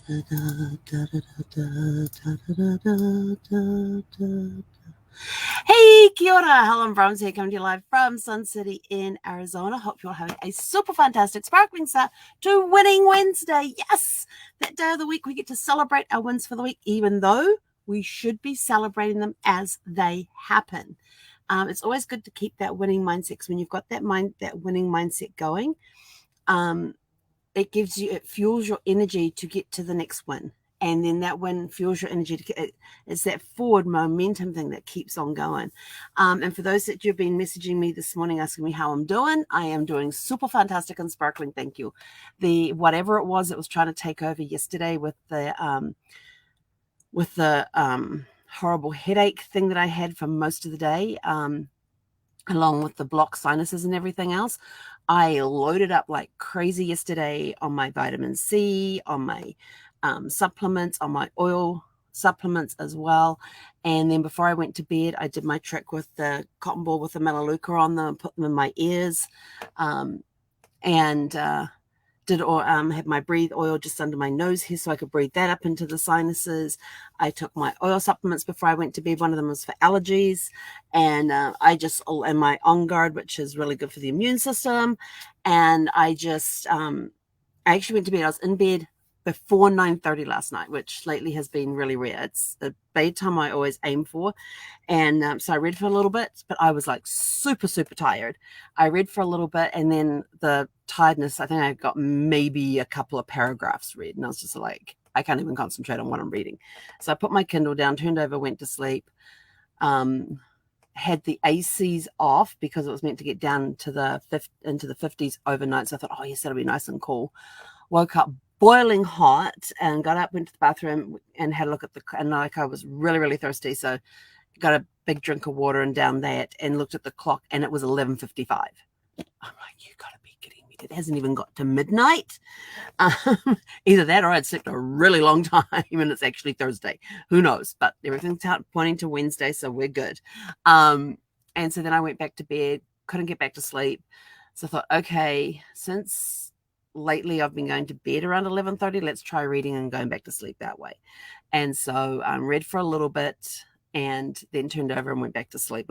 Hey, kia ora, Helen Brahms here, coming to you live from Sun City in Arizona. Hope you're having a super fantastic, sparkling start to Winning Wednesday. Yes, that day of the week we get to celebrate our wins for the week, even though we should be celebrating them as they happen. It's always good to keep that winning mindset, because when you've got that winning mindset going, it fuels your energy to get to the next win. And then that win fuels your energy it's that forward momentum thing that keeps on going. And for those that you've been messaging me this morning asking me how I'm doing, I am doing super fantastic and sparkling. Thank you. Whatever it was that was trying to take over yesterday with the horrible headache thing that I had for most of the day, along with the blocked sinuses and everything else, I loaded up like crazy yesterday on my vitamin C, on my supplements, on my oil supplements as well. And then before I went to bed, I did my trick with the cotton ball with the melaleuca on them and put them in my ears. Had my breathe oil just under my nose here so I could breathe that up into the sinuses. I took my oil supplements before I went to bed. One of them was for allergies, and and my On Guard, which is really good for the immune system. And I actually went to bed. I was in bed before 9:30 last night, which lately has been really rare. It's the bedtime I always aim for. And so I read for a little bit, but I was like super, super tired. I read for a little bit, and then the tiredness, I think I got maybe a couple of paragraphs read, and I was just like, I can't even concentrate on what I'm reading. So I put my Kindle down, turned over, went to sleep, had the ACs off because it was meant to get down to into the 50s overnight. So I thought, oh yes, that'll be nice and cool. Woke up boiling hot and got up, went to the bathroom and had a look at and I was really, really thirsty. So got a big drink of water and down that and looked at the clock, and it was 11:55. I'm like, you gotta be kidding me. It hasn't even got to midnight. Either that or I'd slept a really long time and it's actually Thursday. Who knows? But everything's pointing to Wednesday, so we're good. And so then I went back to bed, couldn't get back to sleep. So I thought, okay, since lately I've been going to bed around 11:30, let's try reading and going back to sleep that way. And so I read for a little bit and then turned over and went back to sleep.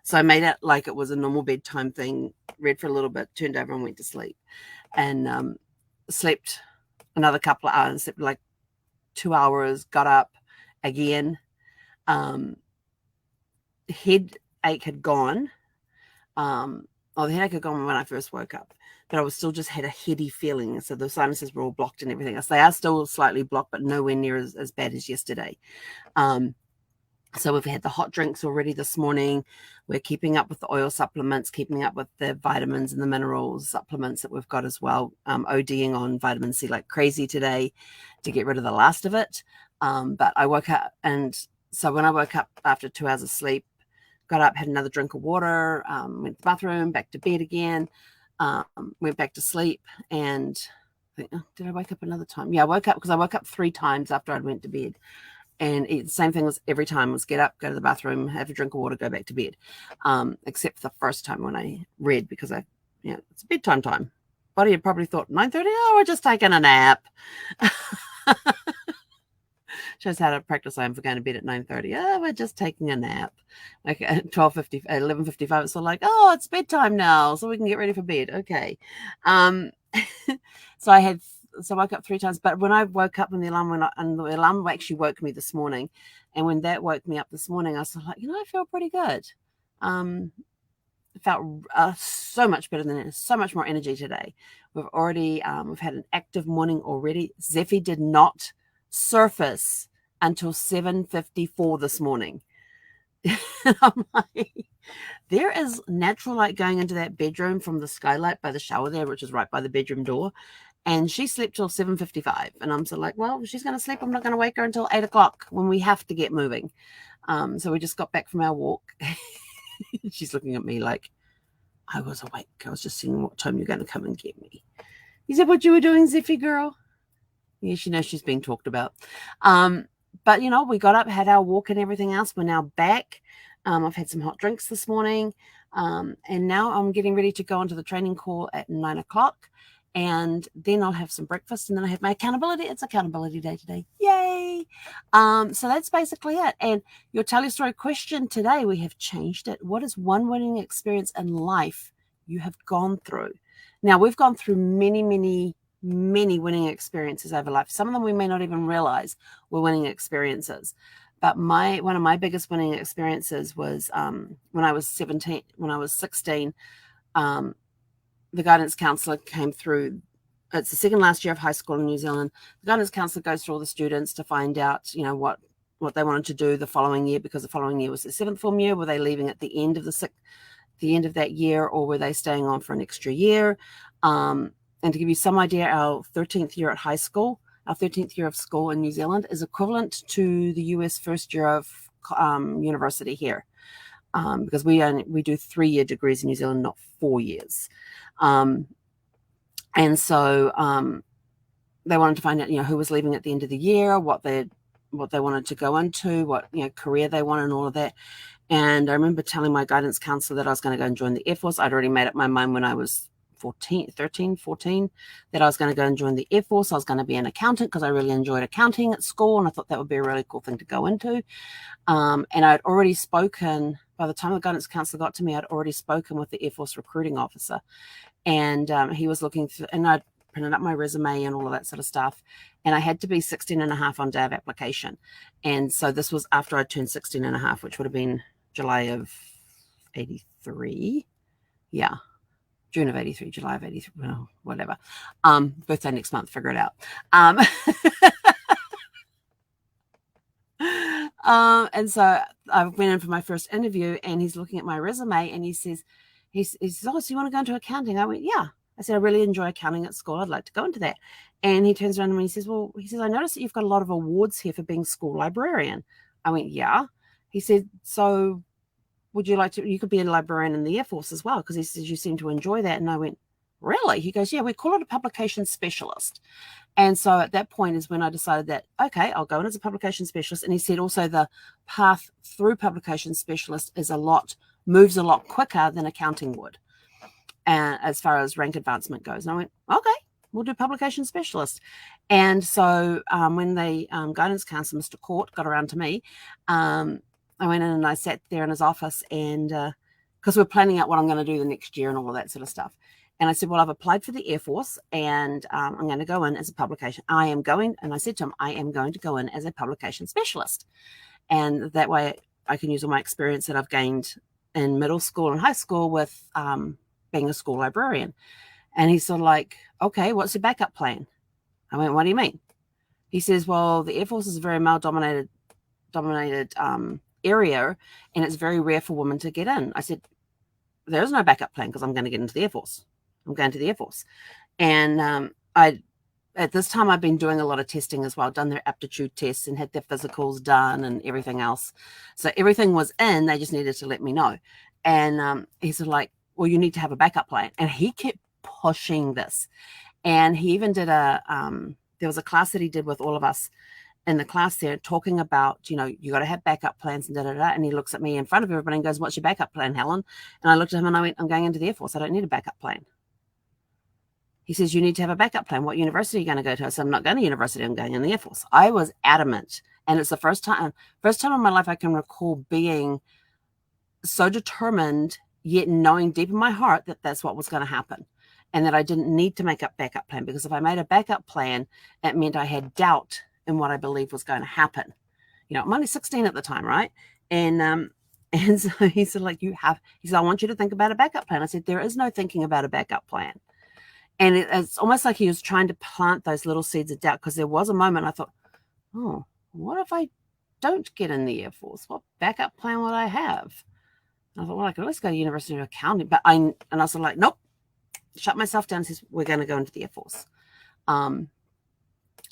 So I made it like it was a normal bedtime thing, read for a little bit, turned over and went to sleep. And slept another couple of hours, slept like 2 hours, got up again. Headache had gone. The headache had gone when I first woke up, but I was still just had a heady feeling. So the sinuses were all blocked and everything else. They are still slightly blocked, but nowhere near as bad as yesterday. So we've had the hot drinks already this morning. We're keeping up with the oil supplements, keeping up with the vitamins and the minerals supplements that we've got as well. ODing on vitamin C like crazy today to get rid of the last of it. But I woke up, and so when I woke up after 2 hours of sleep, got up, had another drink of water, went to the bathroom, back to bed again, went back to sleep. And did I wake up another time? Yeah, I woke up because I woke up 3 times after I'd went to bed. And the same thing was every time was get up, go to the bathroom, have a drink of water, go back to bed. Except for the first time when I read, because it's bedtime time. Buddy had probably thought 9:30. Oh, we're just taking a nap. Shows how to practice I am for going to bed at 9:30. Oh, we're just taking a nap. Like at 11:55, it's sort of like, oh, it's bedtime now, so we can get ready for bed. Okay. So I woke up 3 times, but when I woke up and the alarm actually woke me this morning, and when that woke me up this morning, I was like, I feel pretty good. Felt so much better than so much more energy today. We've had an active morning already. Zephy did not surface until 7:54 this morning. I'm like, there is natural light going into that bedroom from the skylight by the shower there, which is right by the bedroom door. And she slept till 7:55. And I'm so like, well, she's going to sleep. I'm not going to wake her until 8 o'clock when we have to get moving. So we just got back from our walk. She's looking at me like, I was awake. I was just seeing what time you're going to come and get me. Is that what you were doing, Zeffy girl? Yeah, she knows she's being talked about. But, we got up, had our walk and everything else. We're now back. I've had some hot drinks this morning. And now I'm getting ready to go onto the training call at 9 o'clock. And then I'll have some breakfast, and then I have my accountability. It's accountability day today. Yay. So that's basically it. And your tell your story question today, we have changed it. What is one winning experience in life you have gone through? Now, we've gone through many winning experiences over life. Some of them we may not even realize were winning experiences. But one of my biggest winning experiences was when I was 16. The guidance counselor came through. It's the second last year of high school in New Zealand. The guidance counselor goes through all the students to find out, what they wanted to do the following year, because the following year was the seventh form year. Were they leaving at the end of the end of that year, or were they staying on for an extra year? And to give you some idea, our 13th year at high school, our 13th year of school in New Zealand is equivalent to the US first year of university here, because we do 3-year degrees in New Zealand, not 4 years. And so they wanted to find out, who was leaving at the end of the year, what they wanted to go into, what career they wanted, and all of that. And I remember telling my guidance counselor that I was going to go and join the Air Force. I'd already made up my mind when I was 14, that I was going to go and join the Air Force. I was going to be an accountant because I really enjoyed accounting at school, and I thought that would be a really cool thing to go into. And I'd already spoken, by the time the guidance counselor got to me, I'd already spoken with the Air Force recruiting officer. And he was looking through, and I'd printed up my resume and all of that sort of stuff. And I had to be 16 and a half on day of application. And so this was after I turned 16 and a half, which would have been July of 83. Yeah. June of 83, July of 83, well, whatever. Birthday next month, figure it out. And so I went in for my first interview, and he's looking at my resume, and he says, oh, so you want to go into accounting? I went, yeah. I said, I really enjoy accounting at school. I'd like to go into that. And he turns around to me and he says, I noticed that you've got a lot of awards here for being school librarian. I went, yeah. He said, so would you like to, you could be a librarian in the Air Force as well? Because he says, you seem to enjoy that. And I went, really? He goes, yeah, we call it a publication specialist. And so at that point is when I decided that, okay, I'll go in as a publication specialist. And he said also the path through publication specialist moves a lot quicker than accounting would, as far as rank advancement goes. And I went, okay, we'll do publication specialist. And so when the guidance counselor, Mr. Court, got around to me, I went in and I sat there in his office, and because we're planning out what I'm going to do the next year and all of that sort of stuff. And I said, well, I've applied for the Air Force, and I'm going to go in as a publication. And I said to him, I am going to go in as a publication specialist. And that way I can use all my experience that I've gained in middle school and high school with being a school librarian. And he's sort of like, okay, what's your backup plan? I went, what do you mean? He says, well, the Air Force is a very male-dominated area, and it's very rare for women to get in. I said, there is no backup plan because I'm going to get into the Air Force. I'm going to the Air Force. And at this time, I've been doing a lot of testing as well, done their aptitude tests and had their physicals done and everything else. So everything was in, they just needed to let me know. And he's like, well, you need to have a backup plan. And he kept pushing this. And he even did there was a class that he did with all of us in the class there, talking about, you got to have backup plans and da-da-da. And he looks at me in front of everybody and goes, what's your backup plan, Helen? And I looked at him and I went, I'm going into the Air Force. I don't need a backup plan. He says, you need to have a backup plan. What university are you going to go to? I said, I'm not going to university. I'm going in the Air Force. I was adamant. And it's the first time in my life I can recall being so determined, yet knowing deep in my heart that that's what was going to happen. And that I didn't need to make a backup plan, because if I made a backup plan, it meant I had doubt in what I believed was going to happen. I'm only 16 at the time, right? And so he said, he said, I want you to think about a backup plan. I said, there is no thinking about a backup plan. And it's almost like he was trying to plant those little seeds of doubt, because there was a moment I thought, oh, what if I don't get in the Air Force? What backup plan would I have? And I thought, well, I could always go to University of Accounting. And I was like, nope, shut myself down and says, we're going to go into the Air Force.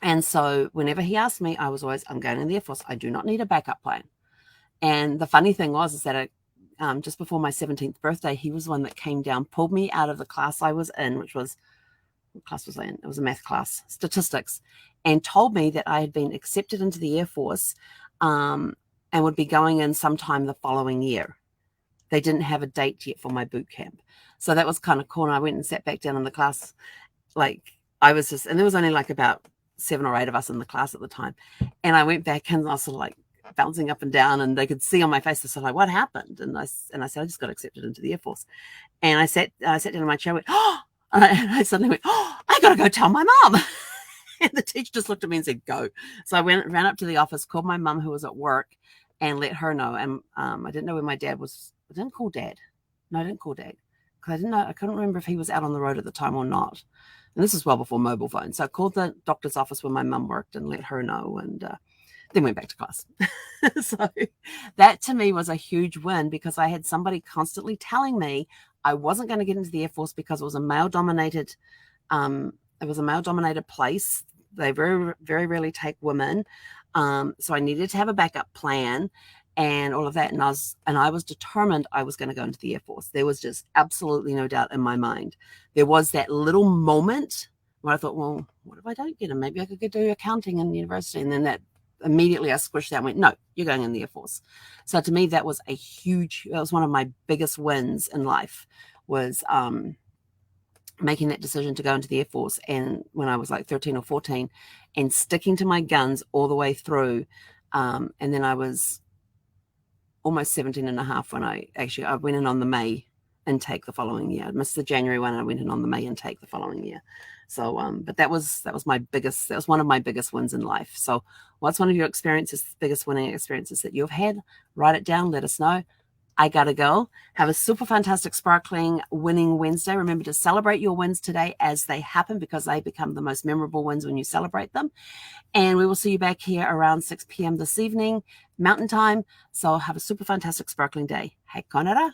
And so whenever he asked me, I was always, I'm going in the Air Force. I do not need a backup plan. And the funny thing is that just before my 17th birthday, he was the one that came down, pulled me out of the class I was in, which was, what class was I in? It was a math class, statistics, and told me that I had been accepted into the Air Force and would be going in sometime the following year. They didn't have a date yet for my boot camp. So that was kind of cool. And I went and sat back down in the class like I was just, and there was only like about 7 or 8 of us in the class at the time. And I went back and I was sort of like bouncing up and down, and they could see on my face, they're sort of like, what happened? And I said, I just got accepted into the Air Force. And I sat down in my chair, went, oh, and I suddenly went, oh, I got to go tell my mom. And the teacher just looked at me and said, go. So I ran up to the office, called my mum who was at work, and let her know. And I didn't know where my dad was. I didn't call dad. No, I didn't call dad. Because I didn't know, I couldn't remember if he was out on the road at the time or not. And this is well before mobile phones. So I called the doctor's office where my mum worked and let her know, and then went back to class. So that to me was a huge win, because I had somebody constantly telling me I wasn't going to get into the Air Force because it was a male-dominated place. They very, very rarely take women. So I needed to have a backup plan and all of that. And I was determined I was going to go into the Air Force. There was just absolutely no doubt in my mind. There was that little moment where I thought, well, what if I don't get in? Maybe I could go do accounting in university. And then that immediately I squished that and went, no, you're going in the Air Force. So to me, that was one of my biggest wins in life, was making that decision to go into the Air Force. And when I was like 13 or 14, and sticking to my guns all the way through. And then I was almost 17 and a half when I went in on the May intake the following year. I missed the January one. I went in on the May intake the following year. So, but that was one of my biggest wins in life. So what's one of your biggest winning experiences that you've had? Write it down. Let us know. I gotta go. Have a super fantastic, sparkling, winning Wednesday. Remember to celebrate your wins today as they happen, because they become the most memorable wins when you celebrate them. And we will see you back here around 6 p.m. this evening, Mountain Time. So have a super fantastic, sparkling day. Hei konara.